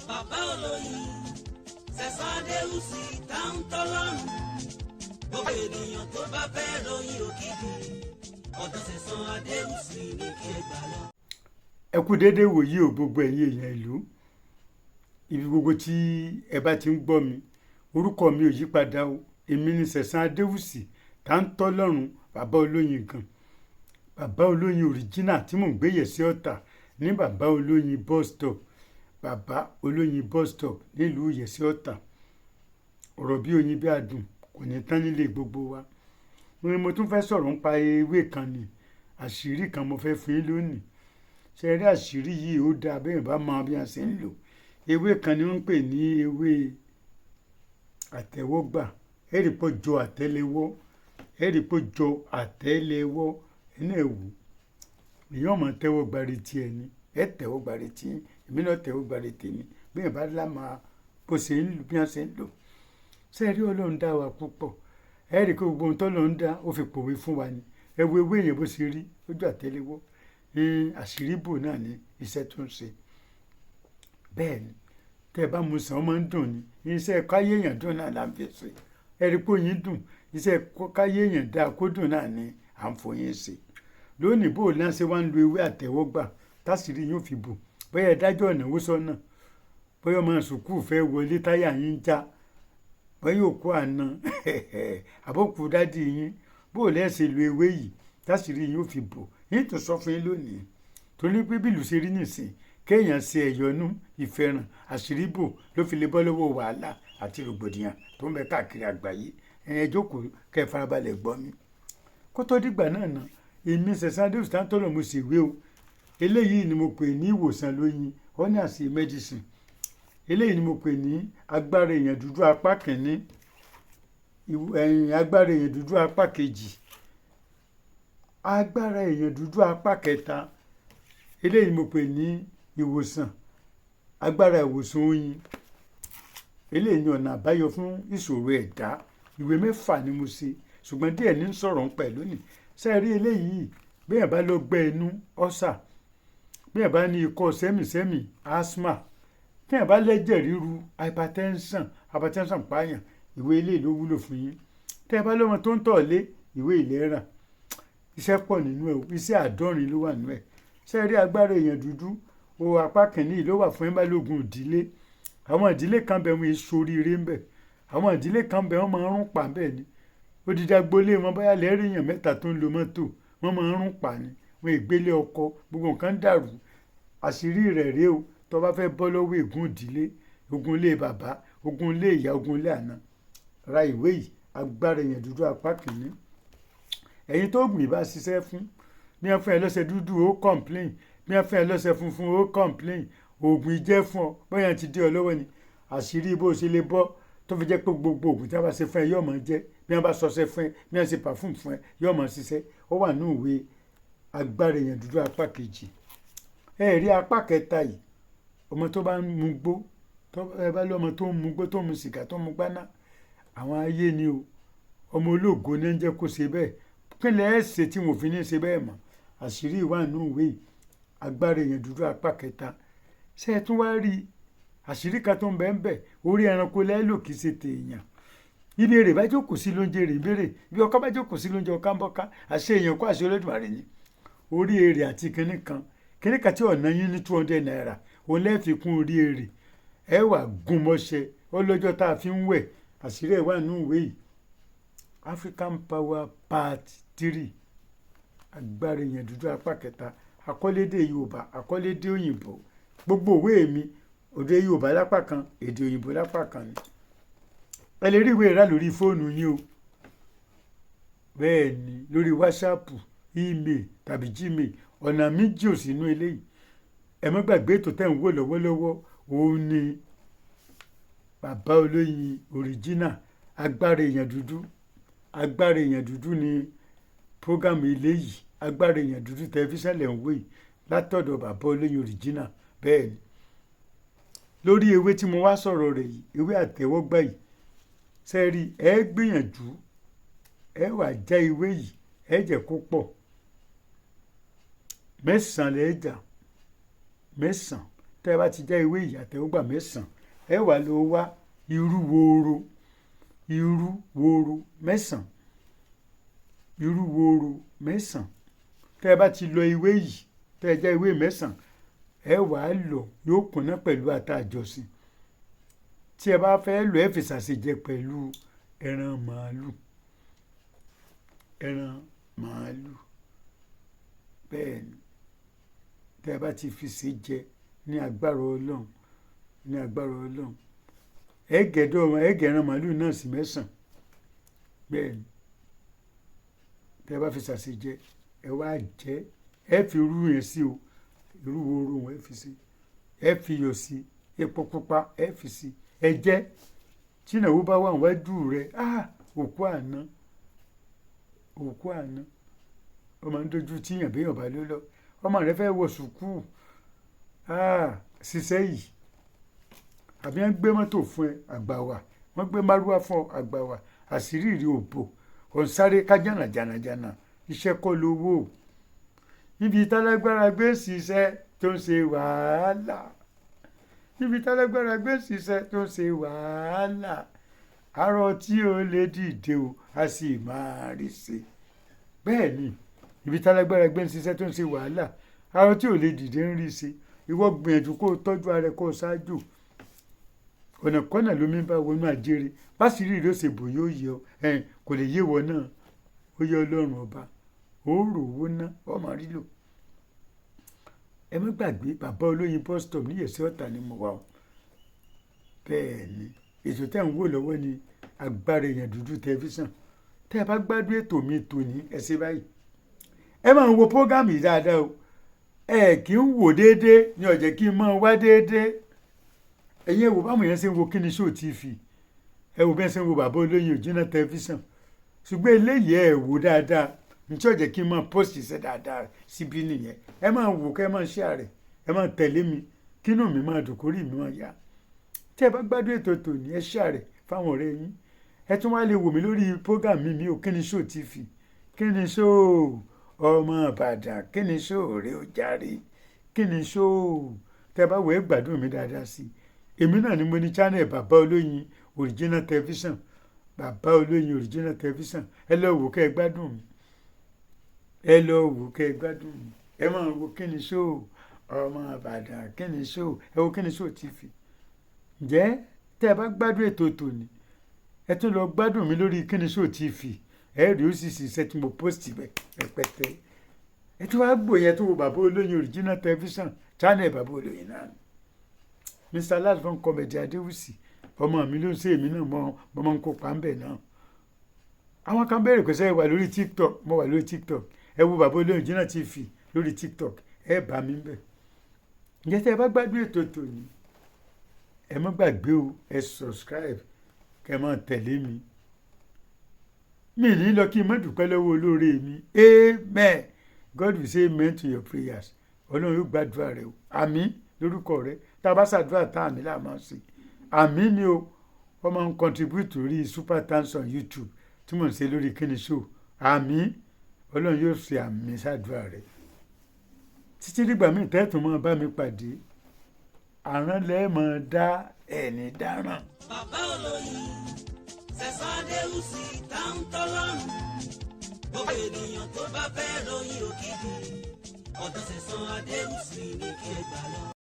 bàbá olóyin Sẹ̀san Adéwùsì táwọn tọ́lọ́run gbogbo ènìyàn tó bá fẹ́ ròyìn òkìkí ọ̀dọ̀ Sẹ̀san Adéwùsì ní kí ẹ gbà lọ. ẹ kú déédéé wòyí o gbogbo ẹ̀yin èèyàn ìlú ibi gbogbo tí ẹ bá ti ń gbọ́ mi orúkọ mi ò yí padà o èmi ni Sẹ̀san Adéwùsì táwọn tọ́lọ́run bàbá olóyin gan bàbá olóyin original tí mò ń gbé Yẹ̀sí Ọ̀tà ní bàbá olóyin bus stop bàbá olóyin bus stop nílùú Yẹ̀sí Ọ̀tà ọ̀rọ̀ bí oyin bí adùn kò ní tán nílé gbogbo wa mo tún fẹ́ sọ̀rọ̀ nípa ewé kan ni àṣírí kan mo fẹ́ fún yín lónìí ṣe rí àṣírí yìí ó dáa bẹ́ẹ̀ bá mọ bí a ṣe ń lò ewé kan ni wọ́n ń pè ní ewé àtẹ́wọ́gbà ẹ̀rì pọ̀ jọ àtẹ́lẹwọ́ ẹ̀rì pọ̀ jọ àtẹ́lẹwọ́ ẹ̀nà ẹ̀wù èèyàn máa tẹ́wọ́ gbárí tiẹ̀ ni ẹ̀ tẹ́wọ́ gbárí tiẹ̀ èmi náà tẹ́wọ́ gbárí tèmi bẹ́ẹ̀ bá lámà bó ṣe ń lò bí wọ́n ṣe ń lò ṣe rí Ọlọ́run dá wa púpọ̀ ẹ̀rì pé gbogbo ohun tó lọ́n dá ó fi pòwe fún wa ni ẹ wo ewé yẹn bó ṣe rí lójú àtẹ́lẹwọ́ àṣírí bò náà ní iṣẹ́ tó ń ṣe bẹ́ẹ̀ ni tẹ́ ẹ bá mu sàn ó máa ń dùn ni iṣẹ́ káyé èèyàn dùn náà là ń fi ṣe ẹ̀rí pé oyin dùn iṣẹ́ káyé èèyàn dáa kó dùn náà ni à ń fòyin ṣe lónìí bò náà ṣe wá ń lo ewé àtẹ́wọ́gbà táṣírí yóò fi bò bóyá ìdájọ́ ìnáwó sọ́nà bóyá ọmọ sùkúù fẹ́ wọlé táyà yín já bóyá òkú àná àbókù dádì yín bò lẹ́sẹ̀ lo ewé yìí táṣírí yóò fi bò yín tó sọ fún yín lónìí torí pé bí ìlú ṣe rí nìsín kéèyàn ṣe ẹ̀yọ́nú ìfẹ́ràn àṣírí bò ló fi lè bọ́ lọ́wọ́ wàhálà àti rògbòdìyàn tó ń bẹ káàkiri àgbáyé ẹ jókòó kẹ́ ẹ farabalẹ̀ gbọ́ mi. kó tó dìgbà náà ná èmi Sẹ̀san Adéwùsì táwọn tọ́lọ̀ mo sì wé o eléyìí ni mo pè ní ìwòsàn lóyin honors medicine eléyìí ni mo pè ní agbára èèyàn dúdú apá kìíní agbára èèyàn dúdú apá kejì agbára èèyàn dúdú apá kẹta eléyìí mo pè ní ìwòsàn agbára ìwòsàn oyin eléyìí ni ọ̀nà àbáyọ fún ìṣòro ẹ̀dá ìwé 6 ni mo ṣe ṣùgbọ́n díẹ̀ ní sọ̀rọ̀ ń pẹ̀ lónìí sẹ́ẹ̀rí eléyìí bẹ́ẹ̀ bá lọ gbẹ́ inú ọ́sà bẹ́ẹ̀ bá ní ikọ́ sẹ́mìsẹ́mì asthma bẹ́ẹ̀ bá lẹ́jẹ̀ ríru hypertension pààyàn ìwé eléyìí ló wúlò fún yín tẹ́ ẹ bá lọ́mọ tó ń tọ̀ lé ìwé ìlera iṣẹ́ pọ̀ nínú ẹ̀ iṣẹ́ 70 ló wà nínú ẹ̀ sẹ́ẹ̀rí agbára èèyàn dúdú o apá kìíní ló wà fún ẹ̀mbálógún ìdílé àwọn ìdílé kan bẹ̀ wọ́n soríire ń bẹ̀ àwọn ìdílé kan bẹ̀ wọ́n máa ń rún pa bẹ́ẹ̀ ni odidi agboolé wọn báyà lẹ́rìí èèyàn 3 tó ń lo mọ́tò wọ́n máa ń rún pa ni wọ́n ìgbélé ọkọ gbogbo nǹkan dàrú àṣírí rẹ̀ rèé o tó bá fẹ́ bọ́ lọ́wọ́ ègún ìdílé ogun ilé bàbá ogun ilé ìyá ogun ilé àná ra ìwé yìí agbára èèyàn dúdú apá kìíní ẹ̀yin tó gbìn bá ṣiṣẹ́ fún bí wọ́n fún ẹ lọ́sẹ̀ dúdú ó complain bí wọ́n fún ẹ lọ́sẹ̀ funfun ó complain oògùn ìjẹ́ fún ọ bóyá ti dé ọ lọ́wọ́ ni àṣírí bó ṣe lè bọ́ tó fi jẹ́ pé gbogbo oògùn tí wọ́n bá ṣe fún ẹ yóò máa jẹ́ bí wọ́n bá sọṣẹ́ fún ẹ bí wọ́n ṣe pàfún fún ẹ yóò máa ṣiṣẹ́ ó wà ní ìwé agbára èèyàn dúdú apá kejì ẹ rí apá kẹta yìí ọmọ tó bá ń mu gbó tó ẹ bá lọ́mọ tó ń mu gbó tó ń mu sìgá tó ń mu gbaná àwọn ayé ni o ọmọ ológo ní ń jẹ́ kó ṣe bẹ́ẹ̀ kí lẹ́ ẹ̀ ṣe tí mo fi ní ṣe bẹ́ẹ̀ mọ́ àṣírí ìwà nù ìwé agbára èèyàn dúdú apá kẹta ṣé ẹ tún wá rí àṣírí kan tó ń bẹ ń bẹ orí ẹranko lẹ́lò kì í ṣe tèèyàn ibi èrè bá jókòó sí lóúnjẹ èrè ìbéèrè bí ọkọ bá jókòó sí lóúnjẹ ọkà ń bọ́ká àṣẹ èèyàn kó àṣẹ Olódùmarè ni orí èrè àti kinní kan tí ọ̀nà yín ní 200 naira òun lẹ́ẹ̀fi kún orí èrè ẹ wà gún mọ́ṣẹ́ ọlọ́jọ́ tá a fi ń wẹ̀ àṣírí ẹ̀ wà nù ìwé yìí African Power Part 3 agbára èèyàn dúdú apá kẹta àkọlédè Yorùbá àkọlédè òyìnbó gbogbo òwe mi òde Yorùbá lápá kan èdè òyìnbó lápá kan ni ẹ lè rí ìwé rà lórí fóònù yín o bẹ́ẹ̀ ni lórí WhatsApp email tàbí Gmail ọ̀nà méjì ò sínú eléyìí ẹ má gbàgbé ètò tẹ́ ń wò lọ́wọ́lọ́wọ́ òun ni bàbá olóyin original agbára èèyàn dúdú ni program eléyìí agbára èèyàn dúdú tẹlifíṣàn lẹ̀ ń wò yìí látọ̀dọ̀ bàbá olóyin original bẹ́ẹ̀ ni lórí ewé tí mo wá sọ̀rọ̀ rẹ̀ yìí ewé àtẹ́wọ́gbà yìí sẹ́ẹ̀rí ẹ gbìyànjú ẹ wà já ewé yìí ẹ jẹ́ kó pọ̀ 9 lẹ́ẹ̀jà 9 tẹ́ ẹ bá ti já ewé yìí àtẹ́wọ́gbà mẹ́sàn-án ẹ wá lọ wá irú wóró mẹ́sàn-án tẹ́ ẹ bá ti lọ ewé yìí tẹ́ ẹ já ewé mẹ́sàn-án ẹ wá lọ yóò kúnná pẹ̀lú ata àjọsìn tí ẹ bá fẹ́ lọ ẹ fi ṣàṣejẹ pẹ̀lú ẹran màálù bẹ́ẹ̀ ni tẹ́ ẹ bá ti fi ṣe jẹ ní agbára Ọlọ́run ẹ gẹ̀ẹ́ran màálù náà sí mẹ́sàn-án bẹ́ẹ̀ ni tẹ́ ẹ bá fi ṣàṣejẹ ẹ wá jẹ ẹ fi irú yẹn sí o irú wóró wọn ẹ fi sí ẹ fi iyọ̀ sí epo pupa ẹ fi sí ẹ jẹ tí ìnáwó bá wà wájú rẹ òkú àná ọmọ ń dojú tíyàn béèyàn bá ló lọ ọmọ rẹ fẹ́ wọ sùkúù ṣiṣẹ́ yìí àbí wọ́n gbé mọ́tò fún ẹ àgbàwà wọ́n gbé márúwá fún ọ àgbàwà àṣírí rí òbò ọ̀nsáré ká jànàjànà iṣẹ́ kọ́ lówó níbi tálágbára gbé ṣiṣẹ́ tó ń ṣe wàhálà àárọ̀ tí ó lè dìde o a sì máa rí ṣe bẹ́ẹ̀ ni ibi tálágbára gbé ṣiṣẹ́ tó ń ṣe wàhálà àárọ̀ tí ó lè dìde ń rí ṣe ìwọ gbìyànjú kó o tọ́jú ara ẹ kó o ṣáájú ọ̀nà kọ́nà lómi bá wọnú àjèrè báṣìírí rẹ̀ ṣe bò yóò yẹ ọ kò lè yé wọ náà ó yẹ Ọlọ́run ọba ó rò owó ná ọmọ rí lò ẹ má gbàgbé bàbá olóyin bus stop ní Ìyẹ̀sí Ọ̀tà ni mo wà o bẹ́ẹ̀ ni ètò tẹ́ ń wò lọ́wọ́ ni Agbára Èèyàn Dúdú tẹlifíṣàn tẹ́ ẹ bá gbádùn ètò mi tòní ẹ ṣe báyìí ẹ máa ń wo prógámù yìí dáadáa o ẹ kì í wò déédéé ní ọ̀jẹ̀ kí n máa wá déédéé ẹ̀yin ẹ wò báwọn yẹn ṣe ń wo Kíni Show TV ẹ wò bẹ́ẹ̀ ṣe ń wo bàbá olóyin Òjìnà tẹlifíṣàn ṣùgbọ́n eléyìí ẹ wò dáadáa nítorí ọ̀jẹ̀ kí n máa post iṣẹ́ dáadáa síbí nìyẹn ẹ máa wò kẹ́ ẹ máa share rẹ̀ ẹ máa tẹ̀lé mi kínú mi máa dùn kórìí mi máa yá tí ẹ bá gbádùn ètò tòní ẹ share rẹ̀ fáwọn ọ̀rẹ́ yín ẹ tún wá lè wò mí lórí program mi ò Kíni Show TV Kíni Show ọmọ Ìbàdàn Kíni Show rẹ ó járe Kíni Show tẹ bá wọ ẹ gbádùn mi dáadáa sí èmi náà ni mo ní channel bàbá olóyin Original Television bàbá olóyin Original Television ẹ lọ wò kẹ́ ẹ gbádùn mi ẹ máa wo Kíni Show ọmọ Ìbàdàn Kíni Show ẹ wo Kíni Show TV ǹjẹ́ tẹ́ ẹ bá gbádùn ètò tòní ẹ tún lọ gbádùn mi lórí Kíni Show TV ẹ rí ó sì ṣiṣẹ́ tí mo post bẹ́ẹ̀ rẹpẹtẹ ẹ tún wá gbòòyẹ tó wo bàbá olóyin Original Television channel bàbá olóyin náà Mr. Lasbon Comedy Adéwùsì ọmọ mi ló ń ṣe èmi náà mo máa ń kópa ń bẹ̀ náà àwọn kan béèrè pé sẹ́yìn wà lórí TikTok mo wà lórí TikTok ẹ wo bàbá olóyin Original TV lórí TikTok ẹ bá mi bẹ̀ ǹjẹ́ tẹ́ ẹ bá gbádùn ètò tòní ẹ má gbàgbé o ẹ subscribe kẹ́ ẹ máa tẹ̀lé mi ní lọ kí n má dúpẹ́ lọ́wọ́ olóore mi amen God will say amen to your prayers ọlọ́run yóò gbàdúrà rẹ o àmín lórúkọ rẹ tá a bá ṣàdúrà tá àmì là máa ṣe àmín ni o wọ́n máa ń contribute lórí Super Thanks on YouTube tí mò ń ṣe lórí Kíni Show àmín ọlọ́run yóò ṣe àmì ṣàdúrà rẹ títí dìgbà míì tẹ́tùn máa bá mi pàdé àrán lẹ́ẹ̀mọ́ dá ẹni dáràn. bàbá olóyin Sẹ̀san Adéwùsì táwọn tọ́lọ́run gbogbo ènìyàn tó bá fẹ́ ròyìn òkìkí ọ̀dọ̀ Sẹ̀san Adéwùsì ní kí ẹ gbà lọ.